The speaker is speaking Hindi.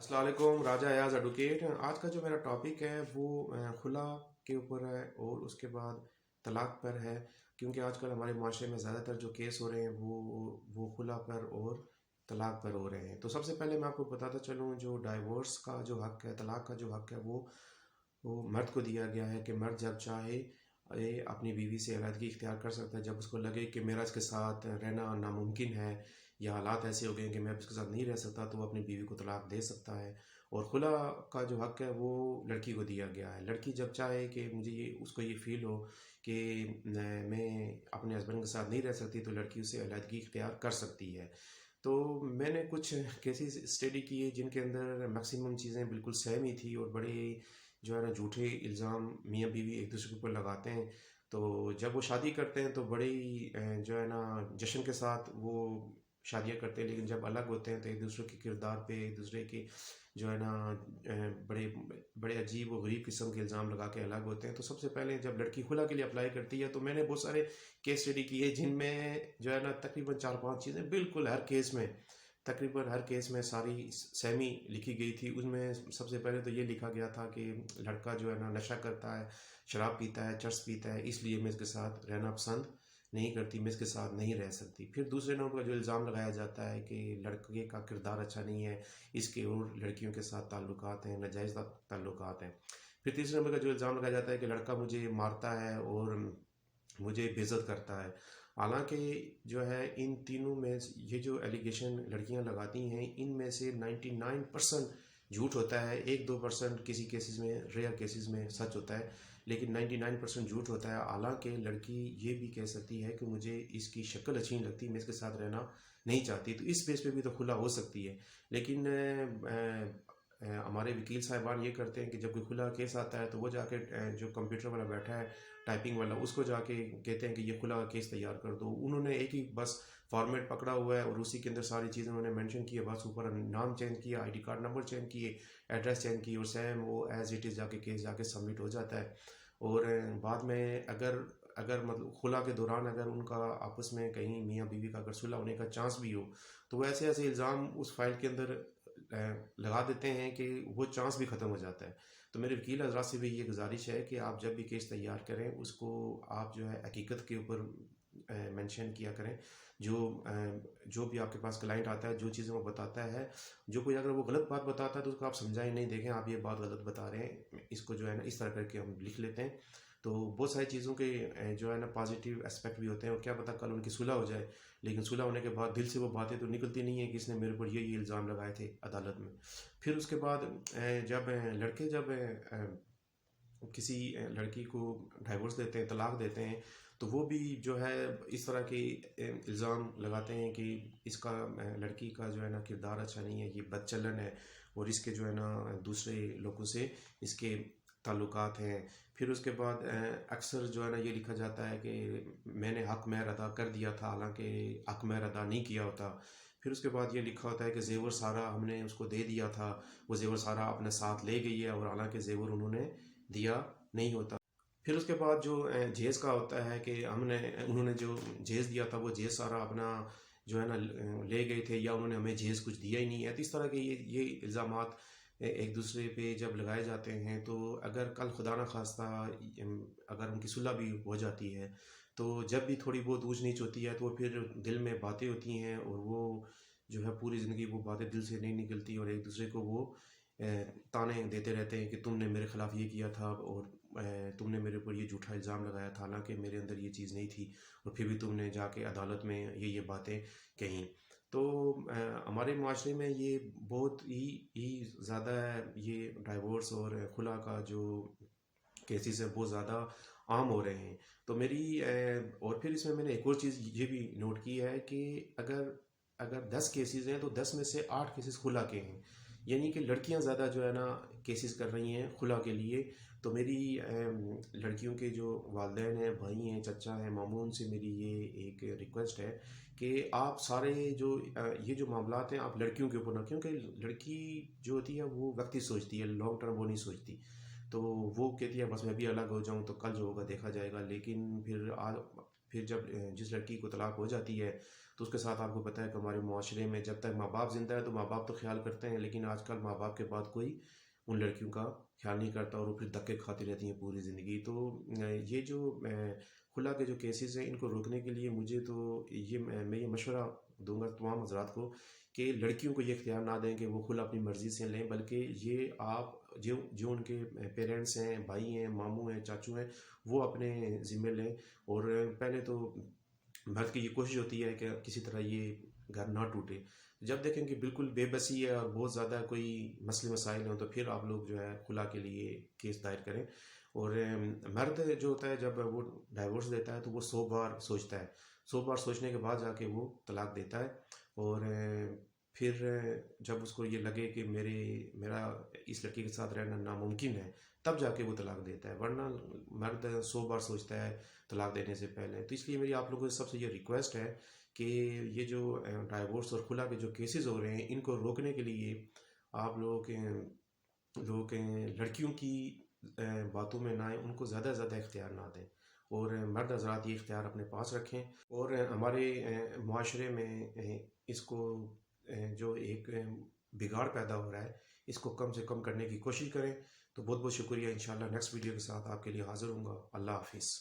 अस्सलाम वालेकुम, राजा अयाज एडवोकेट। आज का जो मेरा टॉपिक है वो खुला के ऊपर है और उसके बाद तलाक पर है। क्योंकि आजकल हमारे माशरे में ज़्यादातर जो केस हो रहे हैं वो खुला पर और तलाक पर हो रहे हैं। तो सबसे पहले मैं आपको बताता चलूँ, जो डाइवोर्स का जो हक़ है, तलाक का जो हक़ है, वो मर्द को दिया गया है कि मर्द जब चाहे अपनी बीवी से अलहदगी इख्तियार कर सकता है। जब उसको लगे कि मेरा इसके साथ रहना नामुमकिन है या हालात ऐसे हो गए हैं कि मैं अब इसके साथ नहीं रह सकता, तो वो अपनी बीवी को तलाक दे सकता है। और खुला का जो हक़ है वो लड़की को दिया गया है। लड़की जब चाहे कि मुझे ये उसको ये फ़ील हो कि मैं अपने हस्बैंड के साथ नहीं रह सकती, तो लड़की उससे अलहदगी इख्तियार कर सकती है। तो मैंने कुछ केसेस स्टडी किए जिनके अंदर मैक्सिमम चीज़ें बिल्कुल सेम ही थी और बड़े जो है ना झूठे इल्ज़ाम मियाँ बीवी एक दूसरे के ऊपर लगाते हैं। तो जब वो शादी करते हैं तो बड़े ही जो है ना जश्न के साथ वो शादियाँ करते हैं, लेकिन जब अलग होते हैं तो एक दूसरे के किरदार पे, एक दूसरे के जो है ना बड़े बड़े अजीब व गरीब किस्म के इल्ज़ाम लगा के अलग होते हैं। तो सबसे पहले जब लड़की खुला के लिए अप्लाई करती है तो मैंने बहुत सारे केस स्टडी किए जिनमें जो है ना तकरीबन 4-5 चीज़ें बिल्कुल हर केस में, तकरीबन हर केस में सारी सेमी लिखी गई थी। उसमें सबसे पहले तो ये लिखा गया था कि लड़का जो है ना नशा करता है, शराब पीता है, चर्स पीता है, इसलिए मैं इसके साथ रहना पसंद नहीं करती, मैं इसके साथ नहीं रह सकती। फिर दूसरे नंबर पर जो इल्ज़ाम लगाया जाता है कि लड़के का किरदार अच्छा नहीं है, इसके और लड़कियों के साथ ताल्लुकात हैं, नाजायज़ ताल्लुकात हैं। फिर तीसरे नंबर का जो इल्ज़ाम लगाया जाता है कि लड़का मुझे मारता है और मुझे बेइज्जत करता है। हालाँकि जो है इन तीनों में ये जो एलिगेशन लड़कियाँ लगाती हैं, इनमें से 99% झूठ होता है। 1-2% किसी केसेस में, रेयर केसेस में सच होता है, लेकिन 99% झूठ होता है। हालाँकि लड़की ये भी कह सकती है कि मुझे इसकी शक्ल अच्छी नहीं लगती, मैं इसके साथ रहना नहीं चाहती, तो इस बेस पे भी तो खुला हो सकती है। लेकिन हमारे वकील साहिबान ये करते हैं कि जब कोई खुला केस आता है तो वो जाके जो कंप्यूटर वाला बैठा है, टाइपिंग वाला, उसको जाके कहते हैं कि ये खुला केस तैयार कर दो। उन्होंने एक ही बस फॉर्मेट पकड़ा हुआ है और उसी के अंदर सारी चीज़ें उन्होंने मेंशन की है। बस ऊपर नाम चेंज किया, आईडी कार्ड नंबर चेंज किए, एड्रेस चेंज की और सेम वो एज़ इट इज़ जाके केस जाके सबमिट हो जाता है। और बाद में अगर अगर मतलब खुला के दौरान अगर उनका आपस में कहीं मियाँ बीवी का अगर सुलह होने का चांस भी हो, तो वो ऐसे ऐसे इल्ज़ाम उस फाइल के अंदर लगा देते हैं कि वो चांस भी ख़त्म हो जाता है। तो मेरे वकील हज़रात से भी ये गुज़ारिश है कि आप जब भी केस तैयार करें, उसको आप जो है हकीकत के ऊपर मेंशन किया करें। जो भी आपके पास क्लाइंट आता है, जो चीज़ें वो बताता है, जो कोई अगर वो गलत बात बताता है तो उसको आप समझाएं, नहीं देखें आप ये बात गलत बता रहे हैं, इसको जो है ना इस तरह करके हम लिख लेते हैं। तो बहुत सारी चीज़ों के जो है ना पॉजिटिव एस्पेक्ट भी होते हैं और क्या पता कल उनकी सुलह हो जाए, लेकिन सुलह होने के बाद दिल से वो बातें तो निकलती नहीं है कि इसने मेरे ऊपर ये इल्ज़ाम लगाए थे अदालत में। फिर उसके बाद जब लड़के जब किसी लड़की को डाइवोर्स देते हैं, तलाक देते हैं, तो वो भी जो है इस तरह के इल्ज़ाम लगाते हैं कि इसका लड़की का जो है ना किरदार अच्छा नहीं है, ये बदचलन है और इसके जो है ना दूसरे लोगों से इसके ताल्लुकात हैं। फिर उसके बाद अक्सर जो है ना ये लिखा जाता है कि मैंने हक़ महर अदा कर दिया था, हालांकि हक़ महर अदा नहीं किया होता। फिर उसके बाद ये लिखा होता है कि ज़ेवर सारा हमने उसको दे दिया था, वो ज़ेवर सारा अपने साथ ले गई है और हालांकि ज़ेवर उन्होंने दिया नहीं होता। फिर उसके बाद जो जहेज़ का होता है कि हमने उन्होंने जो जहेज़ दिया था वो जहेज़ सारा अपना जो है ना ले गए थे, या उन्होंने हमें जहेज़ कुछ दिया ही नहीं है। तो इस तरह के ये इल्ज़ामात एक दूसरे पे जब लगाए जाते हैं, तो अगर कल खुदा न खास्ता अगर उनकी सुलह भी हो जाती है, तो जब भी थोड़ी बहुत ऊंच नीच होती है तो वो फिर दिल में बातें होती हैं और वो जो है पूरी ज़िंदगी वो बातें दिल से नहीं निकलती और एक दूसरे को वो अ, ताने देते रहते हैं कि तुमने मेरे ख़िलाफ़ ये किया था और तुमने मेरे ऊपर ये झूठा इल्ज़ाम लगाया था, हालांकि मेरे अंदर ये चीज़ नहीं थी और फिर भी तुमने जाके अदालत में ये बातें कहीं। तो हमारे माशरे में ये बहुत ही ज़्यादा ये डाइवोर्स और खुला का जो केसेस है बहुत ज़्यादा आम हो रहे हैं। तो मेरी और फिर इसमें मैंने एक और चीज़ ये भी नोट की है कि अगर अगर 10 केसेस हैं तो 10 में से 8 केसेस खुला के हैं, यानी कि लड़कियां ज़्यादा जो है ना केसेस कर रही हैं खुला के लिए। तो मेरी लड़कियों के जो वालिदैन हैं, भाई हैं, चचा हैं, मामू, उनसे मेरी ये एक रिक्वेस्ट है कि आप सारे जो ये जो मामलात हैं आप लड़कियों के ऊपर ना, क्योंकि लड़की जो होती है वो वक्ती सोचती है, लॉन्ग टर्म वो नहीं सोचती। तो वो कहती है बस मैं भी अलग हो जाऊं तो कल जो होगा देखा जाएगा, लेकिन फिर जब जिस लड़की को तलाक हो जाती है तो उसके साथ आपको पता है कि हमारे माशरे में जब तक माँ बाप ज़िंदा है तो माँ बाप तो ख्याल करते हैं, लेकिन आजकल माँ बाप के बाद कोई उन लड़कियों का ख्याल नहीं करता और वो फिर धक्के खाती रहती हैं पूरी ज़िंदगी। तो ये जो खुला के जो केसेस हैं इनको रोकने के लिए मुझे तो ये मैं ये मशवरा दूंगा तमाम हजरात को कि लड़कियों को ये इख्तियार ना दें कि वो खुला अपनी मर्ज़ी से लें, बल्कि ये आप जो जो उनके पेरेंट्स हैं, भाई हैं, मामू हैं, चाचू हैं, वो अपने ज़िम्मे लें। और पहले तो मर्द की ये कोशिश होती है कि किसी तरह ये घर ना टूटे। जब देखें कि बिल्कुल बेबसी है और बहुत ज़्यादा कोई मसले मसाइल हों तो फिर आप लोग जो है खुला के लिए केस दायर करें। और मर्द जो होता है जब वो डाइवोर्स देता है तो वो 100 बार सोचता है, 100 बार सोचने के बाद जाके वो तलाक देता है। और फिर जब उसको ये लगे कि मेरा इस लड़की के साथ रहना नामुमकिन है, तब जाके वो तलाक देता है, वरना मर्द 100 बार सोचता है तलाक देने से पहले। तो इसलिए मेरी आप लोगों से सबसे ये रिक्वेस्ट है कि ये जो डाइवोर्स और खुला के जो केसेस हो रहे हैं इनको रोकने के लिए आप लोग लड़कियों की बातों में ना आए, उनको ज़्यादा से ज़्यादा इख्तियार ना दें। और मर्द हजरात ये इख्तियार अपने पास रखें। और हमारे माशरे में इसको जो एक बिगाड़ पैदा हो रहा है इसको कम से कम करने की कोशिश करें। तो बहुत बहुत शुक्रिया। इंशाल्लाह नेक्स्ट वीडियो के साथ आपके लिए हाज़िर हूँगा। अल्लाह हाफिज़।